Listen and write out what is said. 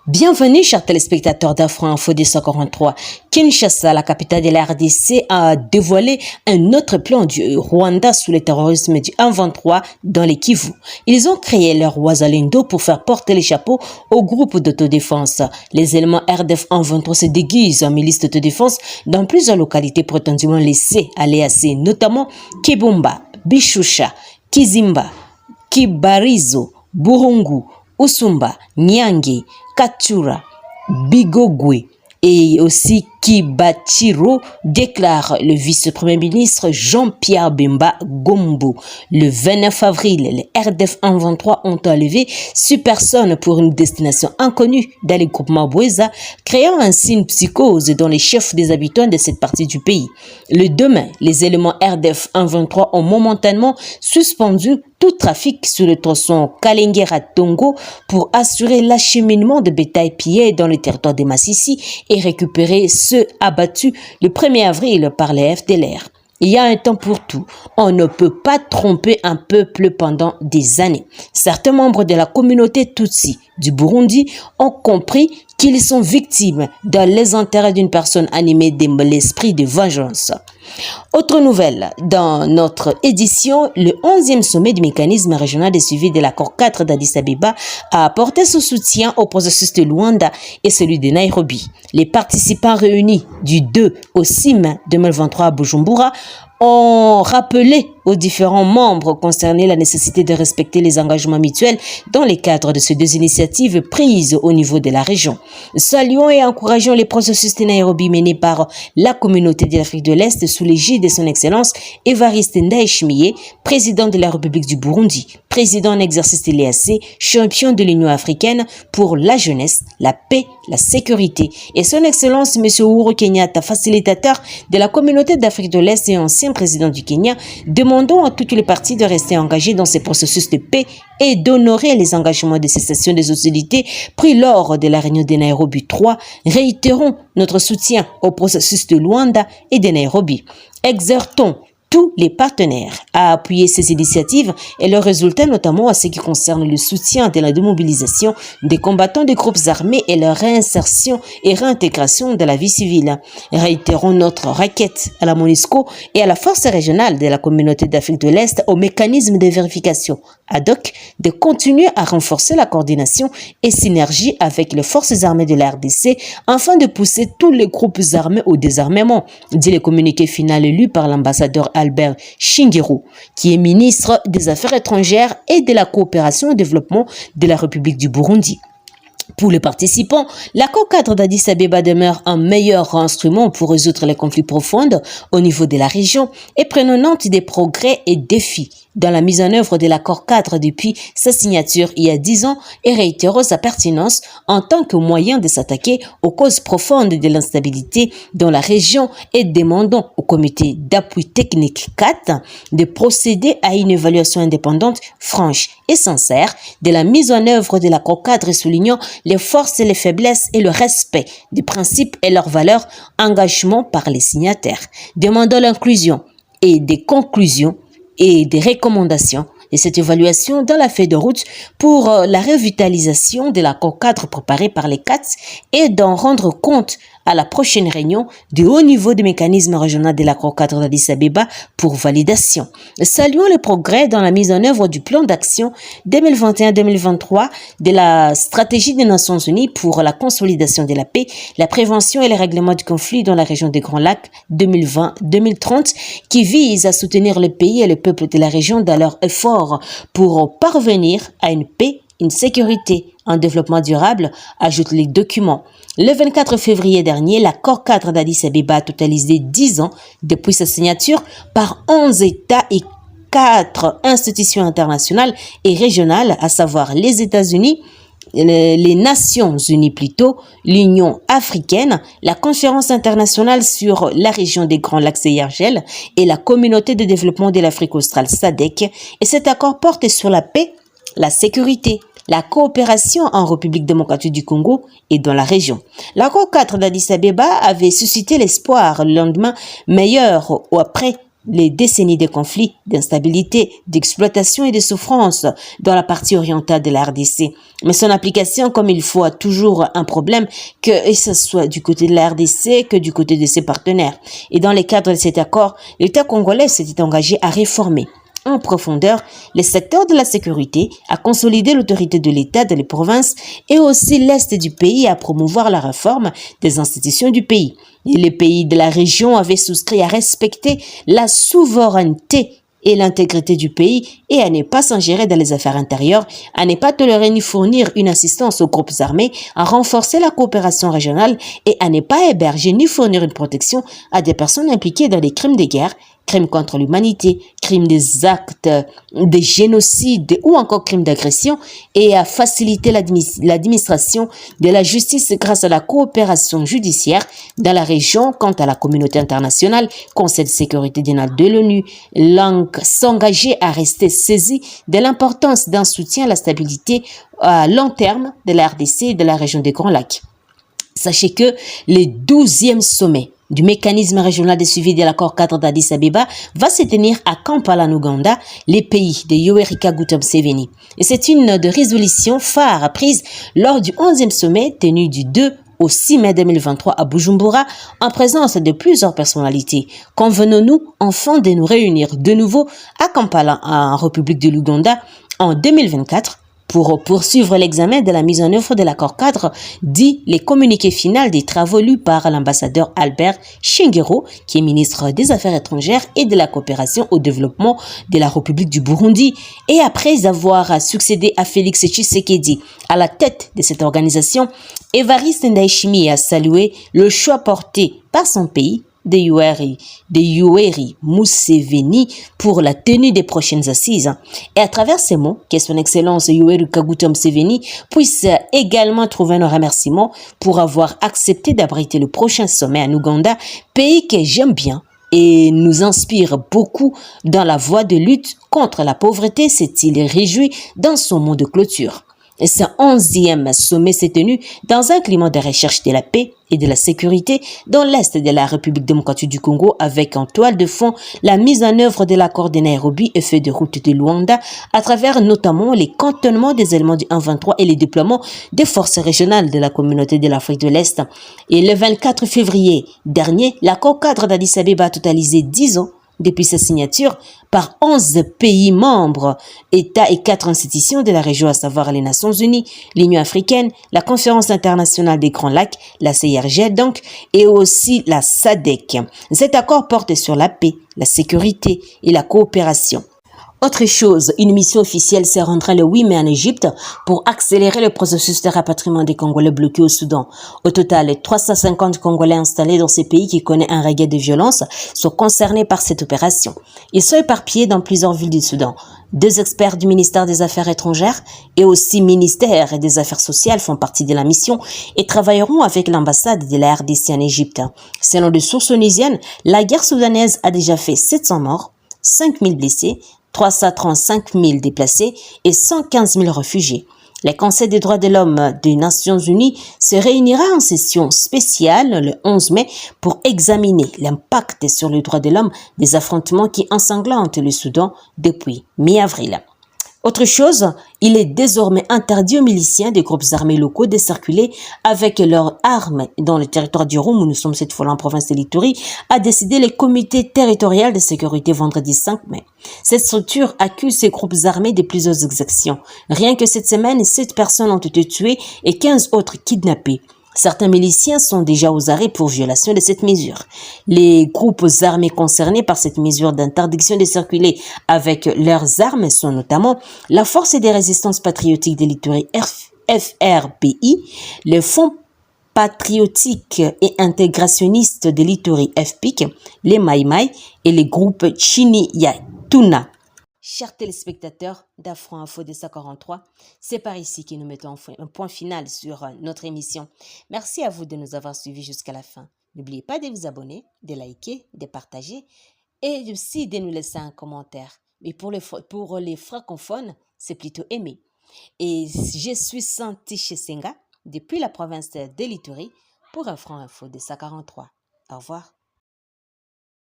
Bienvenue, chers téléspectateurs d'Afro Info 243. Kinshasa, la capitale de la RDC, a dévoilé un autre plan du Rwanda sous le terrorisme du 1-23 dans les Kivu. Ils ont créé leur Wazalendo pour faire porter les chapeaux au groupe d'autodéfense. Les éléments RDF 1-23 se déguisent en milice d'autodéfense dans plusieurs localités prétendument laissées à l'EAC, notamment Kibumba, Bishusha, Kizimba, Kibarizo, Burungu, Usumba, Nyange, Kachura, Bigogwe et aussi Kibachiro, déclare le vice-premier ministre Jean-Pierre Bemba Gombo. Le 29 avril, les RDF 1-23 ont enlevé 6 personnes pour une destination inconnue dans les groupements Boueza, créant ainsi une psychose dans les chefs des habitants de cette partie du pays. Le 2 mai, les éléments RDF 1-23 ont momentanément suspendu tout trafic sur le tronçon Kalengera-Tongo pour assurer l'acheminement de bétail pillé dans le territoire de Massissi et récupérer ceux abattus le 1er avril par les FDLR. Il y a un temps pour tout. On ne peut pas tromper un peuple pendant des années. Certains membres de la communauté Tutsi du Burundi ont compris qu'ils sont victimes dans les intérêts d'une personne animée de l'esprit de vengeance. Autre nouvelle, dans notre édition, le 11e sommet du mécanisme régional de suivi de l'accord 4 d'Addis Abeba a apporté son soutien au processus de Luanda et celui de Nairobi. Les participants réunis du 2 au 6 mai 2023 à Bujumbura ont rappelé aux différents membres concernés la nécessité de respecter les engagements mutuels dans le cadre de ces deux initiatives prises au niveau de la région. Saluons et encourageons les processus de Nairobi menés par la communauté de l'Afrique de l'Est sous l'égide de son Excellence Évariste Ndayishimiye, président de la République du Burundi, président en exercice de l'EAC, champion de l'Union africaine pour la jeunesse, la paix, la sécurité, et son Excellence M. Uhuru Kenyatta, facilitateur de la communauté d'Afrique de l'Est et ancien président du Kenya. Demandons à toutes les parties de rester engagées dans ces processus de paix et d'honorer les engagements de cessation des hostilités pris lors de la réunion de Nairobi 3. Réitérons notre soutien au processus de Luanda et de Nairobi. Exertons tous les partenaires à appuyer ces initiatives et leurs résultats, notamment à ce qui concerne le soutien de la démobilisation des combattants des groupes armés et leur réinsertion et réintégration de la vie civile. Réitérons notre requête à la MONUSCO et à la force régionale de la communauté d'Afrique de l'Est au mécanisme de vérification ad hoc de continuer à renforcer la coordination et synergie avec les forces armées de la RDC afin de pousser tous les groupes armés au désarmement, dit le communiqué final lu par l'ambassadeur Albert Shingiru, qui est ministre des Affaires étrangères et de la coopération et développement de la République du Burundi. Pour les participants, l'accord cadre d'Addis Abeba demeure un meilleur instrument pour résoudre les conflits profonds au niveau de la région et prenant note des progrès et défis dans la mise en œuvre de l'accord cadre depuis sa signature il y a 10 ans et réitérant sa pertinence en tant que moyen de s'attaquer aux causes profondes de l'instabilité dans la région et demandant au comité d'appui technique 4 de procéder à une évaluation indépendante, franche et sincère de la mise en œuvre de l'accord cadre soulignant les forces et les faiblesses et le respect des principes et leurs valeurs, engagement par les signataires, demandant l'inclusion et des conclusions et des recommandations et cette évaluation dans la feuille de route pour la revitalisation de l'accord cadre préparé par les CATS et d'en rendre compte à la prochaine réunion du haut niveau du mécanisme régional de l'accord cadre d'Addis Abeba pour validation. Saluons les progrès dans la mise en œuvre du plan d'action 2021-2023 de la stratégie des Nations Unies pour la consolidation de la paix, la prévention et le règlement du conflit dans la région des Grands Lacs 2020-2030 qui vise à soutenir le pays et le peuple de la région dans leurs efforts pour parvenir à une paix, une sécurité, un développement durable, ajoutent les documents. Le 24 février dernier, l'accord cadre d'Addis Abeba a totalisé 10 ans depuis sa signature par 11 États et 4 institutions internationales et régionales, à savoir les États-Unis, les Nations Unies plutôt, l'Union africaine, la Conférence internationale sur la région des Grands Lacs CIRGL et la Communauté de développement de l'Afrique australe SADC. Et cet accord porte sur la paix, la sécurité, la coopération en République démocratique du Congo et dans la région. L'accord 4 d'Addis Abeba avait suscité l'espoir le lendemain meilleur ou après les décennies de conflits, d'instabilité, d'exploitation et de souffrance dans la partie orientale de la RDC. Mais son application, comme il faut, a toujours un problème, que ce soit du côté de la RDC que du côté de ses partenaires. Et dans le cadre de cet accord, l'État congolais s'était engagé à réformer en profondeur les secteurs de la sécurité, à consolider l'autorité de l'État dans les provinces et aussi l'Est du pays, à promouvoir la réforme des institutions du pays. Et les pays de la région avaient souscrit à respecter la souveraineté et l'intégrité du pays et à ne pas s'ingérer dans les affaires intérieures, à ne pas tolérer ni fournir une assistance aux groupes armés, à renforcer la coopération régionale et à ne pas héberger ni fournir une protection à des personnes impliquées dans des crimes de guerre, crimes contre l'humanité, crimes des actes de génocide ou encore crimes d'agression et à faciliter l'administration de la justice grâce à la coopération judiciaire dans la région. Quant à la communauté internationale, Conseil de sécurité générale de l'ONU, s'engager à rester saisi de l'importance d'un soutien à la stabilité à long terme de la RDC et de la région des Grands Lacs. Sachez que le 12e sommet du mécanisme régional de suivi de l'accord cadre d'Addis Abeba va se tenir à Kampala, en Ouganda, les pays de Yoweri Kaguta Museveni. Et c'est une de résolutions phares prises lors du 11e sommet tenu du 2 au 6 mai 2023 à Bujumbura, en présence de plusieurs personnalités. Convenons-nous enfin de nous réunir de nouveau à Kampala, en République de l'Ouganda, en 2024, pour poursuivre l'examen de la mise en œuvre de l'accord cadre, dit les communiqués finaux des travaux lus par l'ambassadeur Albert Shingiro, qui est ministre des Affaires étrangères et de la coopération au développement de la République du Burundi. Et après avoir succédé à Félix Tshisekedi à la tête de cette organisation, Évariste Ndayishimiye a salué le choix porté par son pays de Yoweri Museveni pour la tenue des prochaines assises. Et à travers ces mots, que son excellence Yoweri Kaguta Museveni puisse également trouver un remerciement pour avoir accepté d'abriter le prochain sommet en Ouganda, pays que j'aime bien et nous inspire beaucoup dans la voie de lutte contre la pauvreté, s'est-il réjoui dans son mot de clôture. Et ce 11e sommet s'est tenu dans un climat de recherche de la paix et de la sécurité dans l'Est de la République démocratique du Congo, avec en toile de fond la mise en œuvre de l'accord de Nairobi et feuille de route de Luanda, à travers notamment les cantonnements des éléments du 1-23 et les déploiements des forces régionales de la communauté de l'Afrique de l'Est. Et le 24 février dernier, l'accord cadre d'Addis Abeba a totalisé 10 ans depuis sa signature par 11 pays membres, États et 4 institutions de la région, à savoir les Nations Unies, l'Union africaine, la Conférence internationale des Grands Lacs, la CIRG donc, et aussi la SADC. Cet accord porte sur la paix, la sécurité et la coopération. Autre chose, une mission officielle se rendra le 8 mai en Égypte pour accélérer le processus de rapatriement des Congolais bloqués au Soudan. Au total, 350 Congolais installés dans ces pays qui connaissent un reggae de violence sont concernés par cette opération. Ils sont éparpillés dans plusieurs villes du Soudan. 2 experts du ministère des Affaires étrangères et aussi ministère des Affaires sociales font partie de la mission et travailleront avec l'ambassade de la RDC en Égypte. Selon des sources onusiennes, la guerre soudanaise a déjà fait 700 morts, 5000 blessés, 335 000 déplacés et 115 000 réfugiés. Le Conseil des droits de l'homme des Nations Unies se réunira en session spéciale le 11 mai pour examiner l'impact sur les droits de l'homme des affrontements qui ensanglantent le Soudan depuis mi-avril. Autre chose, il est désormais interdit aux miliciens des groupes armés locaux de circuler avec leurs armes dans le territoire du Rhum, où nous sommes cette fois en province de l'Ituri, a décidé le comité territorial de sécurité vendredi 5 mai. Cette structure accuse ces groupes armés de plusieurs exactions. Rien que cette semaine, 7 personnes ont été tuées et 15 autres kidnappées. Certains miliciens sont déjà aux arrêts pour violation de cette mesure. Les groupes armés concernés par cette mesure d'interdiction de circuler avec leurs armes sont notamment la Force des résistances patriotiques de l'Ituri FRPI, le Fonds patriotique et intégrationniste de l'Ituri FPIC, les Maïmaï et les groupes Chini-Yatuna. Chers téléspectateurs d'Afro Info 243, c'est par ici que nous mettons un point final sur notre émission. Merci à vous de nous avoir suivis jusqu'à la fin. N'oubliez pas de vous abonner, de liker, de partager et aussi de nous laisser un commentaire. Mais pour les francophones, c'est plutôt aimé. Et je suis Santi Chesenga depuis la province de l'Ituri pour Afro Info 243. Au revoir.